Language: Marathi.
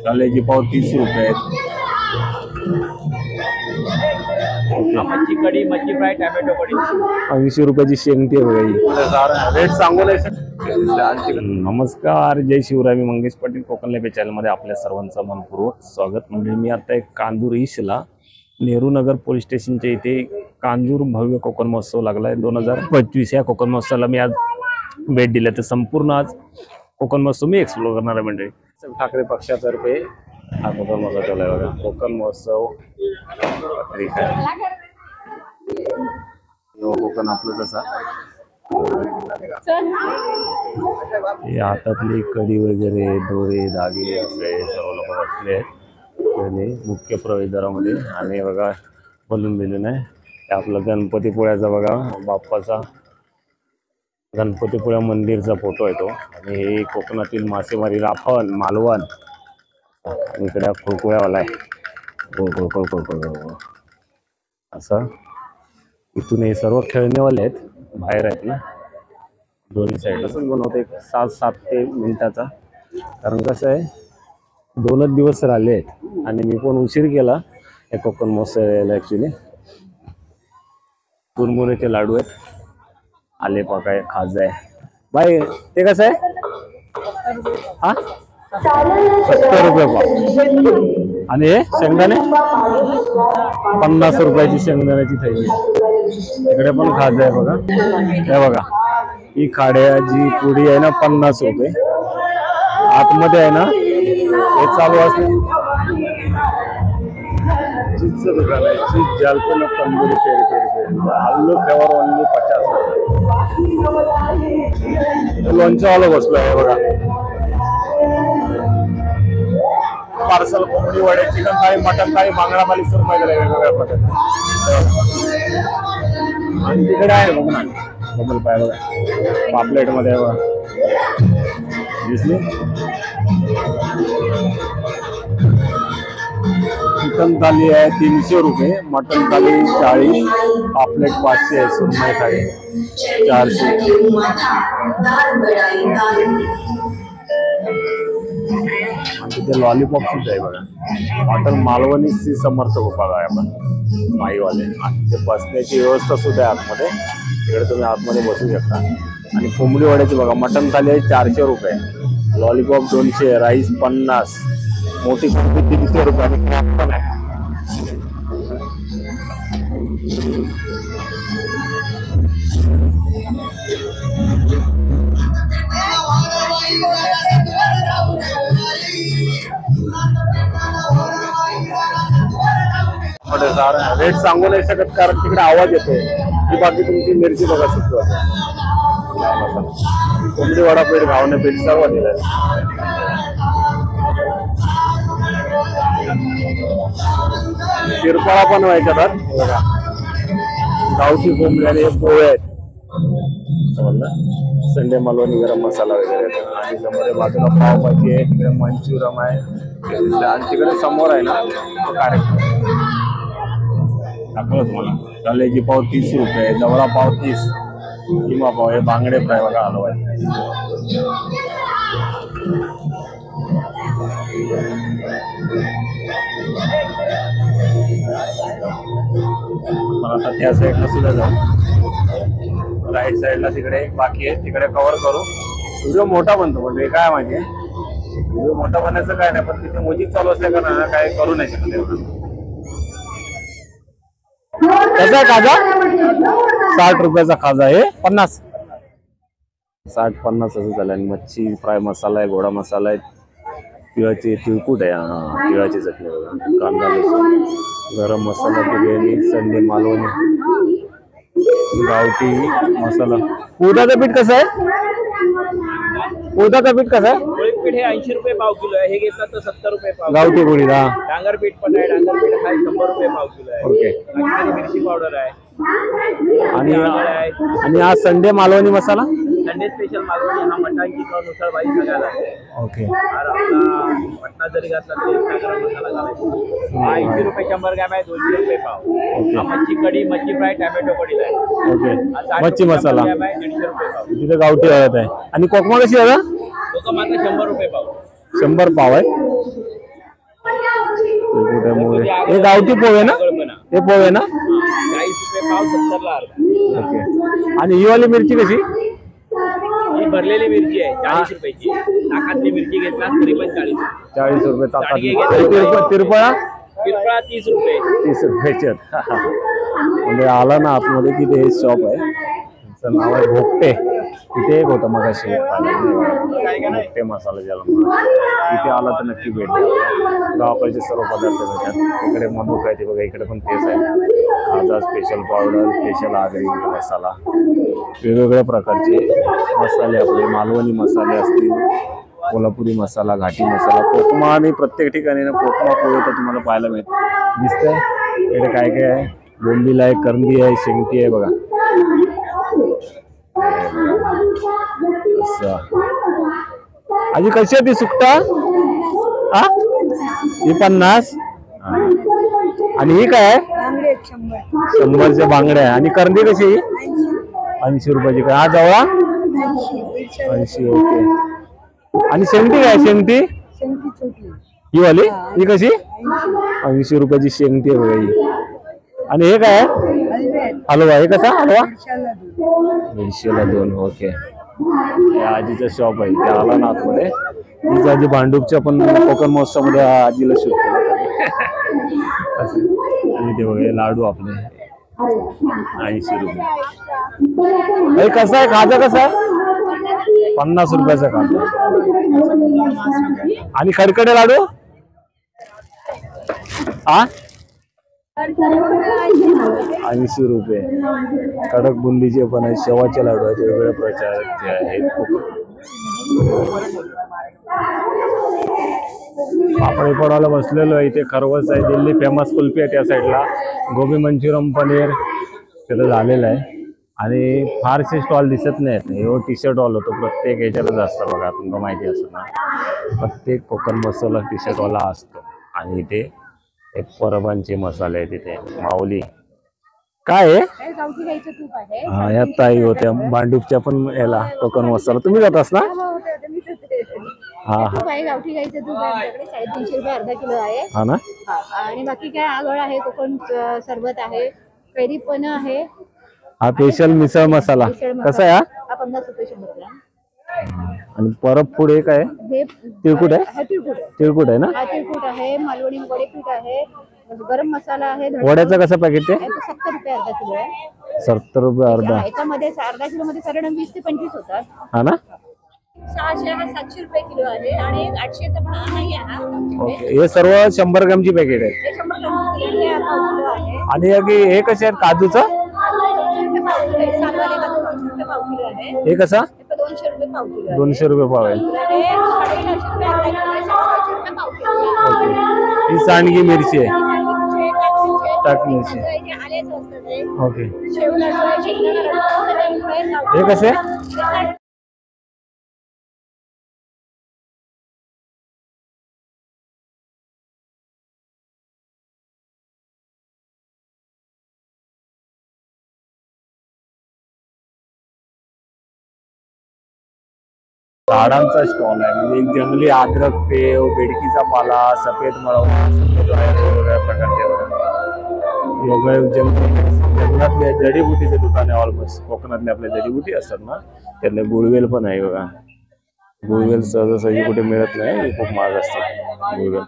काल्याची पाव 30 रुपये आहेत. मच्छी कढी, मच्छी फ्राय, टोमॅटो कढी 80 रुपयाची शेंगटी आहे बघा. रेट सांगू नाही शकत. नमस्कार, जय शिवराय. मी मंगेश पाटील, कोकण लाईव्ह चॅनलमध्ये आपल्या सर्वांचं मनपूर्वक स्वागत. म्हणजे मी आता एक कांजूर ईशला नेहरू नगर पोलीस स्टेशनच्या इथे कांजूर भव्य कोकण महोत्सव लागलाय 2025. या कोकण महोत्सवाला मी आज भेट दिली. तर संपूर्ण आज कोकण महोत्सव मी एक्सप्लोर करणार आहे. म्हणजे ठाकरे पक्षातर्फे हा कोकण महोत्सव ठेवलाय बघा. कोकण महोत्सव कोकण आपलं तसा हातातली कडी वगैरे दोरे धागे असे सर्व लोक बसले आहेत मुख्य प्रवेशद्वारामध्ये. आणि बघा बलून बिलून आहे. आपलं गणपतीपुळ्याचा बघा बाप्पाचा गणपतीपुळ्या मंदिरचा फोटो आहे तो. आणि हे कोकणातील मासेमारी राफन मालवण इकडे खुळखुळ्यावाला आहे. असं इथून हे सर्व खेळणेवाले आहेत, बाहेर आहेत ना दोन्ही साईड. असंच बनवतं एक 7 ते मिनिटाचा. कारण कसं आहे 2च दिवस राहिले आहेत आणि मी पण उशीर केला या कोकण महोत्सव यायला. ॲक्च्युली कुरमुरेचे लाडू आहेत, आले पाकाय खाजा आहे बाई. ते कसं आहे हा 70 रुपये पाव. आणि हे शेंगदाणे 50 रुपयाची शेंगदाण्याची थैली. इकडे पण खाजा आहे बघा. हे बघा ही खाड्याची पुडी आहे ना 50 रुपये. आतमध्ये आहे ना हे चालू असते चीजचं दुकान आहे. चीज जालते ना तंदुरी पेरी आलू फ्लेवर ओनली 50 रुपये. लोणच्यावाला बसलो आहे बघा. पार्सल कोंबडी वडे, चिकन थाळी, मटन थाळी, बांगडा थाळी सर्व पाहिजे वेगवेगळ्या पद्धती. आणि तिकडे आहे बघ ना डबल पाय बघा पापलेट मध्ये आहे बघा. दिसली चिकन थाली आहे 300 रुपये, मटन थाली 40, पापलेट 500 आहे, सुरमई थाळी 400. तिथे लॉलीपॉप सुद्धा आहे बघा. हॉटेल मालवणी सी समर्थ बघा आहे आपण माईवाले. आणि तिथे बसण्याची व्यवस्था सुद्धा आहे आतमध्ये. इकडे तुम्ही आतमध्ये बसू शकता. आणि कोंबडी वड्याची बघा मटन थाली आहे 400 रुपये, लॉलीपॉप 200, राईस 50, मोठी कोंबडी 300 रुपये आणि क्रॅप पण आहे. रेट सांगू नाही शकत कारण तिकडे आवाज येतोय. ही बाकी तुमची मिरची बघा सुद्धा कोंबडी वडापेठ घावणे पीठ सर्व दिलंय. शिरपाळा पण व्हायच्या बघा. गावठी कोंबडी आणि हे पोळे आहेत. संडे मालवणी गरम मसाला वगैरे. आणि समोर बाजूला पावभाजी आहे, तिकडे मंचुरियम आहे. आणि तिकडे समोर आहे ना तो कार्यक्रम दाखवलं तुम्हाला. काल्याची पाव 30 रुपये, जवळा पाव 30, किमा पाव हे बांगडे फ्राय बघा हलवा आहे. आता त्या साईडला सुद्धा जाऊ. राईट साईडला तिकडे एक बाकी आहे, तिकडे कव्हर करू. व्हिडिओ मोठा बनतो म्हणजे काय माहिती आहे व्हिडिओ मोठा बनायचं काय नाही, पण तिथे म्युझिक चालू असल्या कारण काय करू नाही शकत. कसा आहे खाजा 60 रुपयाचा खाजा आहे 50 60-50 असं झालं. आणि मच्छी फ्राय मसाला आहे, गोडा मसाला आहे, तिळाची तिळकूट आहे, हा तिळाची चटणी बघा, कांदा लसूण, गरम मसाला, बिर्याणी, संडे मालवणी, गावठी मसाला. उडदाचं पीठ कसं आहे? उडदाचं पीठ कसं आहे? पीठ हे 80 रुपये पाव किलो आहे. हे घेतलं तर 70 रुपये पाव. गावठी पोळी हा. डांगर पीठ पण आहे. डांगर पीठ हा 100 रुपये पाव किलो आहे. ओके. मिरची पावडर आहे. आणि हा संडे मालवणी मसाला संडे स्पेशल मालवणी हा मटन चिकन उसळ भाई सगळ्याला आहे. ओके. आपला मटणा जरी घातला तरी गरम मसाला घालायचा. हा 80 रुपये 100 ग्रॅम आहे, 200 रुपये पाव. हा मच्छी कढी, मच्छी फ्राय, टोमॅटो कढी आहे. ओके. मच्छी मसाला 150 रुपये पाव. तिथे गावठी हळद आहे. आणि कोकमा कशी आहे? कोकम आता 100 रुपये पाव. 100 पाव आहे. तिळकुट आहे, मोहरी. हे गावठी पोहे ना, हे पोहे ना. 40 रुपये पाव, 70 ला अर्धा. ओके. आणि ही वाली मिरची कशी? ही भरलेली मिरची आहे 40 रुपयाची. ताकातली मिरची घेतला तरी पण 40. 40 रुपये ताकात. साडगे घेतला. तिरपळा पिरपळा 30 रुपये. 30 रुपयाचे आहेत. म्हणजे आला ना आतमध्ये की ते शॉप आहे, त्याचं नाव आहे भोगटे. तिथे एक होतं मगाशी भोगटे मसाला ज्याला म्हणतात. तिथे आला तर नक्की भेट द्या. गावाकडचे सर्व पदार्थ भेटतात. इकडे मनुक आहे ते बघा, इकडे पण तेच आहे. खाजा स्पेशल पावडर, स्पेशल आगरी मसाला, वेगवेगळ्या प्रकारचे मसाले आपले मालवणी मसाले असतील, कोल्हापुरी मसाला, घाटी मसाला, कोकमा. आणि प्रत्येक ठिकाणी ना कोकमा पोहे तर तुम्हाला पाहायला दिसतंय. इकडे काय काय आहे, बोंबील आहे, करंदी आहे, शेंगटी आहे बघा. आजी कशी आहे ती सुकटा? हा, ही 50. आणि ही काय आहे? 100च्या बांगड्या आहे. आणि करंदी कशी? 80 रुपयाची. काय हा जवळा? 80. ओके. आणि शेंगटी काय? शेंगटी ही वाली, ही कशी? 80 रुपयाची शेंगटी आहे बघा ही. आणि हे काय आहे? हलवा. हे कसा हलवा? 150ला 2. ओके. या आजीचं शॉप आहे. ते आला ना आतमध्ये. हीच आजी भांडूपच्या पण कोकण महोत्सवामध्ये आजीला शूट केलं. आणि ते बघा लाडू आपले 80 रुपये. हे कसा आहे खाजा? कसा आहे? 50 रुपयाचा खाजा. आणि खडखडे लाडू हा 80 रुपये. कडक बुंदीचे पण आहेत, शेवाचे लाडू आहेत, वेगवेगळ्या प्रकारचे आहेत. पापडी पडायला बसलेलो आहे. इथे खरवस आहे, दिल्ली फेमस कुल्फी आहे त्या साईडला, गोबी मंचुरियन, पनीर तिथं झालेलं आहे. आणि फारसे स्टॉल दिसत नाहीत. हे टी शर्ट वाला होतो, प्रत्येक ह्याच्यातच असतं बघा, तुम्हाला माहिती असतं ना. प्रत्येक कोकण मसाला टी शर्ट वाला असतो. आणि इथे एक परबांचे मसाले आहे, तिथे माऊली काय आहे. हा, या ताई होत्या भांडूपच्या पण याला कोकण मसाला. तुम्ही जातास ना? हा हा. गावठी गाईचं दूध आमच्याकडे 350 रुपये अर्धा किलो आहे. हा ना. आणि बाकी काय आगळ आहे, कोकण सरबत आहे, कैरी पण आहे. हा स्पेशल मिसळ मसाला कसा आहे? हा 50 रुपये 100 ग्राम. आणि परत पुढे काय? हे तिळकुट आहे. हा तिळकुट आहे. तिळकुट आहे ना. हा तिळकुट आहे, मालवणी वडेपीठ आहे, गरम मसाला आहे. वड्याचं कसं पॅकेट आहे? 70 रुपये अर्धा किलो आहे. 70 रुपये अर्धा. याच्यामध्ये अर्धा किलो मध्ये साधारण 20 ते 25 होतात. हा ना. 600 हा 700 रुपये किलो आहे. आणि 800चा पण आहे हा. ओके. हे सर्व 100 ग्रामची पॅकेट आहे. हे 100 ग्राम किलो आहे. आणि हे कसे आहेत काजूचं? सालवाले काजू 200 रुपये पाव किलो आहे. हे कसा? 200 रुपये पाव किलो आहे. 200 रुपये पाव आहे. आणि 450 रुपये अर्धा किलो आहे. 700 रुपये पाव किलो आहे. ओके. ही सांडगी मिरची आहे. टाक मिरची. ओके. हे कसे? झाडांचा स्टॉल आहे, म्हणजे एक जंगली अद्रक पेव, बेडकीचा पाला, सफेद मळव, वेगवेगळ्या प्रकारचे जंगलातल्या जडीबुटीचे दुकान आहे. ऑलमोस्ट कोकणातले आपल्या जडीबुटी असतात ना, त्यातले गुळवेल पण आहे बघा. गुळवेल सहजासहजी कुठे मिळत नाही, खूप महाग असतात गुळवेल.